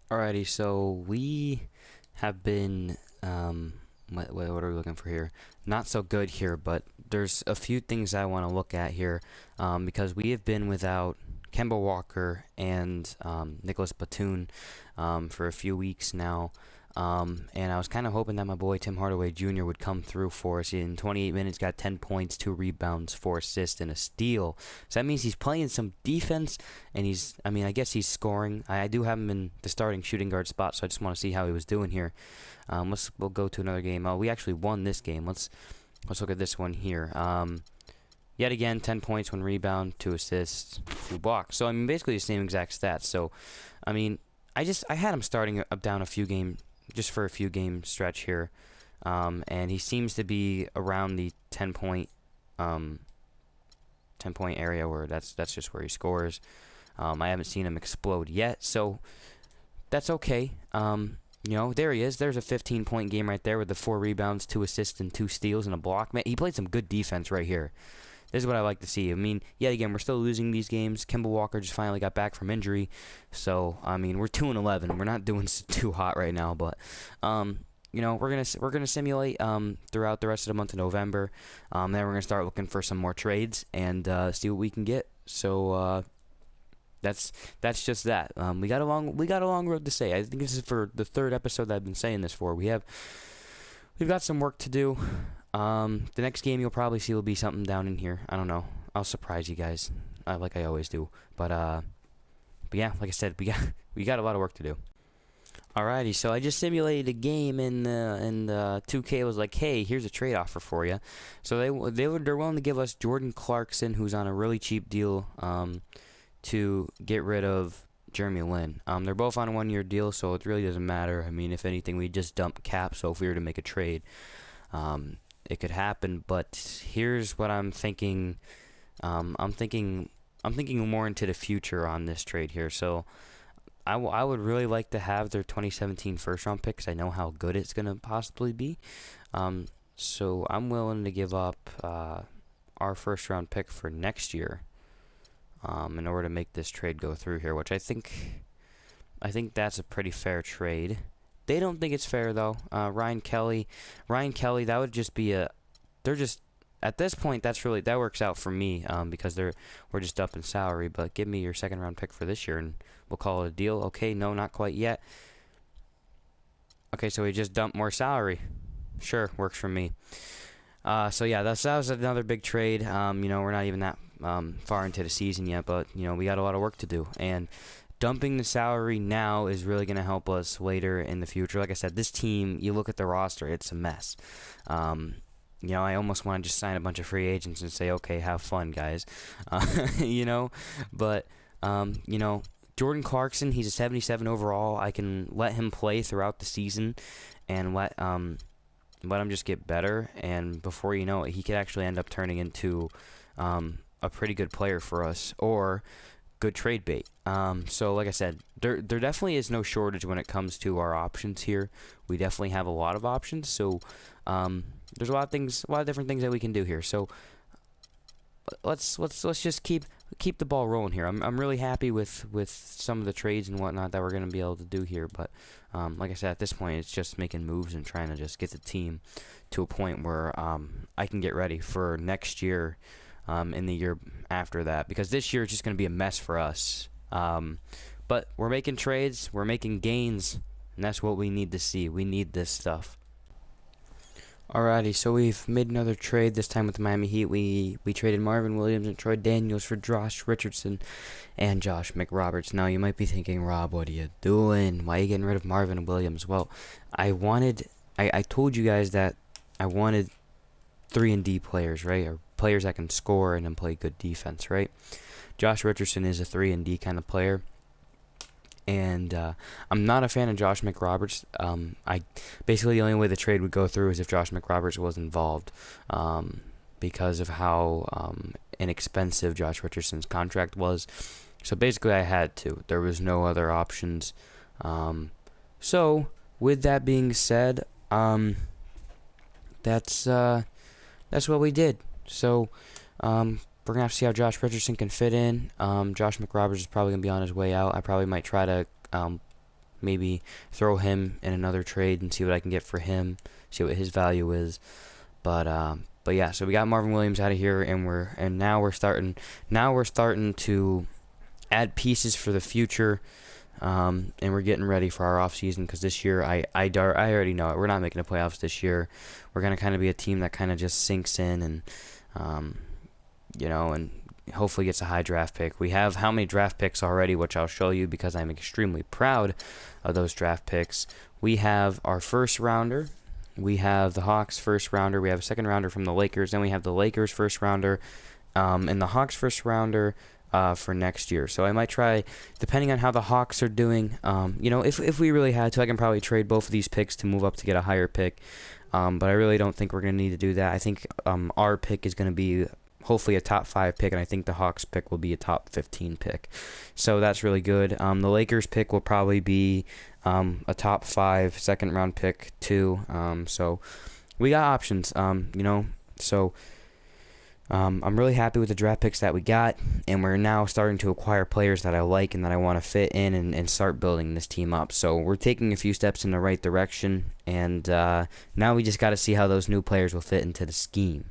Alrighty, so we have been what are we looking for here? Not so good here, but there's a few things I want to look at here, because we have been without Kemba Walker and Nicholas Batum for a few weeks now. And I was kind of hoping that my boy Tim Hardaway Jr. would come through for us. In 28 minutes, got 10 points, 2 rebounds, 4 assists, and a steal. So that means he's playing some defense, and I guess he's scoring. I do have him in the starting shooting guard spot, so I just want to see how he was doing here. We'll go to another game. We actually won this game. Let's look at this one here. Yet again, 10 points, 1 rebound, 2 assists, 2 blocks. So basically the same exact stats. So I mean, I had him starting up down a few games just for a few game stretch here, and he seems to be around the 10 point area where that's just where he scores. I haven't seen him explode yet, so that's okay. There he is. There's a 15-point game right there with the 4 rebounds, 2 assists, and 2 steals and a block. Man, he played some good defense right here. This is what I like to see. Yet again, we're still losing these games. Kemba Walker just finally got back from injury, so we're 2-11. We're not doing too hot right now, but we're gonna simulate throughout the rest of the month of November. Then we're gonna start looking for some more trades and see what we can get. So that's just that. We got a long road to say. I think this is for the 3rd episode that I've been saying this for. We've got some work to do. The next game you'll probably see will be something down in here. I don't know. I'll surprise you guys, like I always do. But yeah, like I said, we got a lot of work to do. Alrighty, so I just simulated a game, and 2K was like, "Hey, here's a trade offer for you." So they're willing to give us Jordan Clarkson, who's on a really cheap deal, to get rid of Jeremy Lin. They're both on a 1-year deal, so it really doesn't matter. If anything, we just dump cap. So if we were to make a trade, it could happen. But here's what I'm thinking. I'm thinking more into the future on this trade here. So I would really like to have their 2017 first round pick, because I know how good it's gonna possibly be. So I'm willing to give up our first round pick for next year, in order to make this trade go through here, which I think that's a pretty fair trade. They don't think it's fair though. Ryan Kelly, that would just be they're just at this point that works out for me, because we're just up in salary. But give me your second round pick for this year and we'll call it a deal. Okay, no, not quite yet. Okay, so we just dumped more salary. Sure, works for me. So yeah, that was another big trade. We're not even that far into the season yet, but we got a lot of work to do, and dumping the salary now is really going to help us later in the future. Like I said, this team, you look at the roster, it's a mess. I almost want to just sign a bunch of free agents and say, okay, have fun, guys. But Jordan Clarkson, he's a 77 overall. I can let him play throughout the season and let him just get better, and before you know it, he could actually end up turning into a pretty good player for us, or good trade bait. So like I said, there definitely is no shortage when it comes to our options here. We definitely have a lot of options. So there's a lot of different things that we can do here. So let's just keep the ball rolling here. I'm really happy with some of the trades and whatnot that we're gonna be able to do here. But like I said, at this point, it's just making moves and trying to just get the team to a point where I can get ready for next year, in the year after that, because this year is just gonna be a mess for us. But we're making trades, we're making gains, and that's what we need to see. We need this stuff. Alrighty, so we've made another trade, this time with the Miami Heat. We traded Marvin Williams and Troy Daniels for Josh Richardson and Josh McRoberts. Now you might be thinking, Rob, what are you doing? Why are you getting rid of Marvin Williams? Well, I told you guys that I wanted 3-and-D players, right? Or players that can score and then play good defense, right? Josh Richardson is a 3-and-D kind of player. And I'm not a fan of Josh McRoberts. I basically the only way the trade would go through is if Josh McRoberts was involved, because of how inexpensive Josh Richardson's contract was. So basically, I had to. There was no other options. So with that being said, that's what we did. So we're going to have to see how Josh Richardson can fit in. Josh McRoberts is probably going to be on his way out. I probably might try to maybe throw him in another trade and see what I can get for him, see what his value is. But yeah, so we got Marvin Williams out of here, and now we're starting to add pieces for the future, and we're getting ready for our off season, because this year I already know it. We're not making the playoffs this year. We're gonna kind of be a team that kind of just sinks in, and and hopefully gets a high draft pick. We have how many draft picks already, which I'll show you because I'm extremely proud of those draft picks. We have our first rounder. We have the Hawks first rounder. We have a second rounder from the Lakers. Then we have the Lakers first rounder, and the Hawks first rounder for next year. So I might try, depending on how the Hawks are doing. If we really had to, I can probably trade both of these picks to move up to get a higher pick. But I really don't think we're going to need to do that. I think our pick is going to be hopefully a top 5 pick, and I think the Hawks pick will be a top 15 pick. So that's really good. The Lakers pick will probably be a top 5 second round pick too. So we got options. So I'm really happy with the draft picks that we got, and we're now starting to acquire players that I like and that I want to fit in and start building this team up. So we're taking a few steps in the right direction, and now we just got to see how those new players will fit into the scheme.